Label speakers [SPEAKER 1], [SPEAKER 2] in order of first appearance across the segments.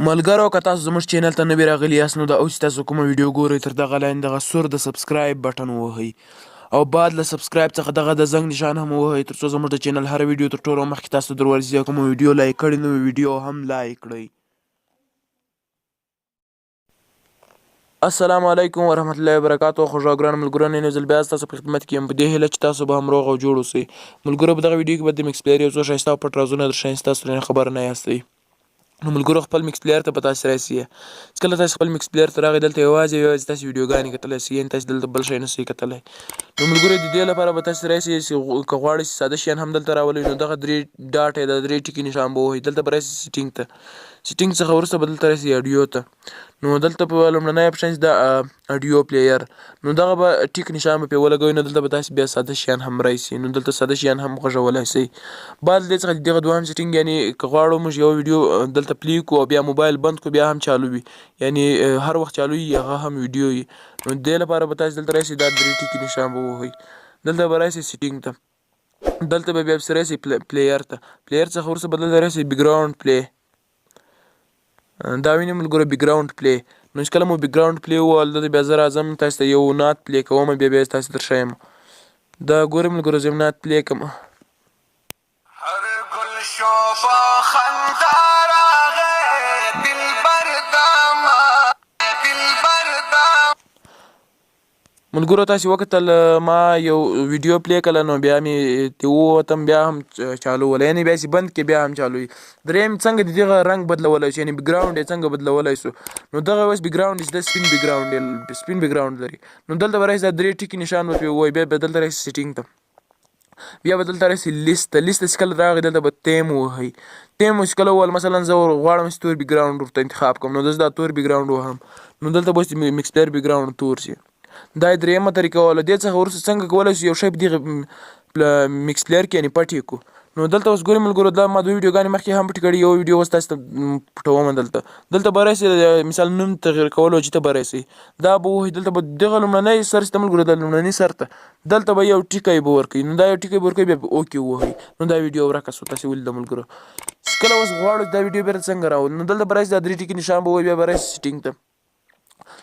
[SPEAKER 1] ملګرو که تاسو زموږ چینل ته نوي راغلي یاست نو د اوس تاسو کومه ویډیو ګورئ تر دغه لاندې دغه سور د سبسکرایب بټن ووهئ او بعد له سبسکرایب څخه دغه د زنګ نشان هم ووهئ تر څو زموږ د چینل هره ویډیو تر ټولو مخکې تاسو ته در ورسي. کومه ویډیو لایک کړې نو ویډیو هم لایک کړئ. السلام علیکم ورحمت الله وبرکاتو. خوږو ګرانو ملګرو، نن یو ځل بیا ستاسو په خدمت کې یم په دې هیله چې تاسو به هم روغ او جوړ اوسئ. ملګرو، په دغه ویډیو کې به د مکس پلیر یو څو ښایسته او پټ رازونه درښایم چې تاسو ترې خبر نه یاستئ. نو ملګرو، خپل مکس پلیر ته به تاسو راسئ. چې کله تاسو خپل مکس پلیر ته راغئ دلته یوازې تاسو ویډیوګانې کتلی سئ، یعنې تاسو دلته بل شی نه سئ کتلی. نو ملګرو، د دې لپاره به تاسو راسئ چې که غواړئ چې ساده شیان هم دلته راولئ نو دغه درې ډاټ یا د درې ټکي نشان به ووهئ. دلته به راسئ سیټینګ ته، سیټینګ څخه وروسته به دلته راسئ اډیو ته. نو دلته په لومړنی اپشن چې د اډیو پلیر نو دغه به ټیک نشان به پرې ولګوئ. نو دلته به تاسو بیا ساده شیان هم راسئ، نو دلته ساده شیان هم غږولی سئ. بعد له دې څخه دغه دوهم سیټینګ یعنې که غواړو موږ یوه ویډیو دلته پلی کړو او بیا موبایل بند کړو بیا هم چالو وي، یعنې هر وخت چالو وي هغه هم ویډیو وي. نو د دې لپاره به تاسو دلته راسئ، دا درې ټکي نشان به ووهئ. دلته به راسئ سیټینګ ته، دلته به بیا پسې راسئ پلیر ته. پلیر څخه وروسته به دلته راسئ بیک ګراونډ پلی. دا وینئ ملګرو، بیک ګراونډ پلی. نو چې کله مو بیک ګراونډ پلی ووهل دلته بیا زه راځم تاسو ته یو نعت پلی کوم، بیا تاسو ته درښایم. دا ګورئ ملګرو، زه یم نعت پلی کړم.
[SPEAKER 2] هر گل شوبا خندا راغې دلبر داما دلبر داما.
[SPEAKER 1] ملګرو، تاسې وکتل ما یو ویډیو پلی کړله نو بیا مې ترې ووتم بیا هم چالو وله، یعنې بیا چې بند کړې بیا هم چالو وي. دریم څنګه د دغه رنګ بدلولی شو، یعنې بیک ګراونډ یې څنګه بدلولی سو. نو دغه اوس بیک ګراونډ چې ده سپین بیک ګراونډ سپین بیک ګراونډ لري. نو دلته به راسئ دا درې ټکي نشان به پرې ووهئ. بیا به دلته راسئ سیټینګ ته، بیا به دلته راسئ لیست ته. لیست ته چې کله راغئ دلته به تیم ووهئ. تیم مو چې کله ووهل مثلا زه غواړم چې تور بیک ګراونډ ورته انتخاب کړم نو زه دا تور بیک ګراونډ وهم. نو دلته به اوس مکس پلیر بیک ګراونډ تور شي. دا یې درېیمه طریقه وه. له دې څخه وروسته څنګه کولی شو یو شی په دغه مکس پلیر کې یعنې پټ یې کړو. نو دلته اوس ګورئ ملګرو، دا ما دوه ویډیوګانې مخکې هم پټې کړي، یو ویډیو اوس تاسو ته پټوم. دلته به راسئ مثال نوم تغیر کولو چې ته به راسئ دا به ووهئ. دلته به دغه لومړنی سرچ ته ملګرو، د لومړني سر ته دلته به یو ټکی به ورکوئ. نو دا یو ټکی به ورکوئ، بیا به اوکې ووهئ. نو دا ویډیو ورکه سوه، تاسې ولیده ملګرو. چې کله اوس غواړو دا ویډیو بېرته څنګه راولو نو دلته به راسئ دا درې ټکي نشان به ووهئ. بیا به راسئ سیټینګ ته.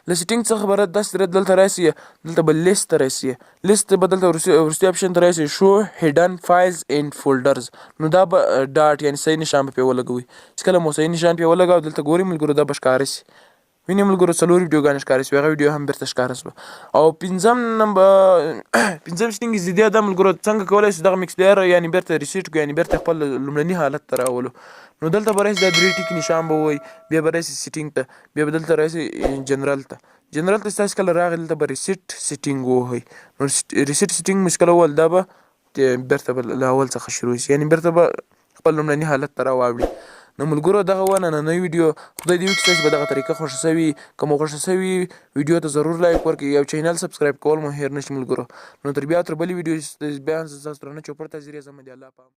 [SPEAKER 1] له سیټینګ څخه به داسې دلته راسئ، دلته به لیست ته راسئ. لیست به دلته وروستي اپشن ته راسئ، شو هیډن فایلز اینډ فولډرز. نو دا به ډاټ یعنې صحیح نشان به پرې ولګوئ. چې کله مو صحیح نشان پرې ولګاوه دلته ګورئ ملګرو، دا به ښکاره سي. وینئ ملګرو، څلور ویډیوګانې ښکاره سوې، هغه ویډیو هم بېرته ښکاره سوه. او پنځم سیټینګ چې دی دا ملګرو، څنګه کولی شو دغه مکس پلیر یعنې بېرته ریسیټ کړو، یعنې بېرته خپل لومړني حالت ته راولو. نو دلته به راسئ دا درې ټکي نشان به ووهئ. بیا به راسئ سیټینګ ته، بیا به دلته راسئ جنرل ته. جنرل ته چې تاسو کله راغئ دلته به ریسیټ سیټینګ ووهئ. نو ریسیټ سیټینګ مو چې کله ووهل دا به بېرته به له اول څخه شروع شي، یعنې بېرته به خپل لومړني حالت ته راواوړي. نو ملګرو، دغه وه نننۍ ویډیو. خدای دې وکړي چې تاسو به دغه طریقه خوښه سوي. که مو خوښه سوي ویډیو ته ضرور لایک ورکړئ او چینل سبسکرایب کول مو هېر نه شي ملګرو. نو تر بیا تر بلې ویډیو بیا هم زه ستاسو درانه چوپړ ته حاضرېږم. د الله په امان.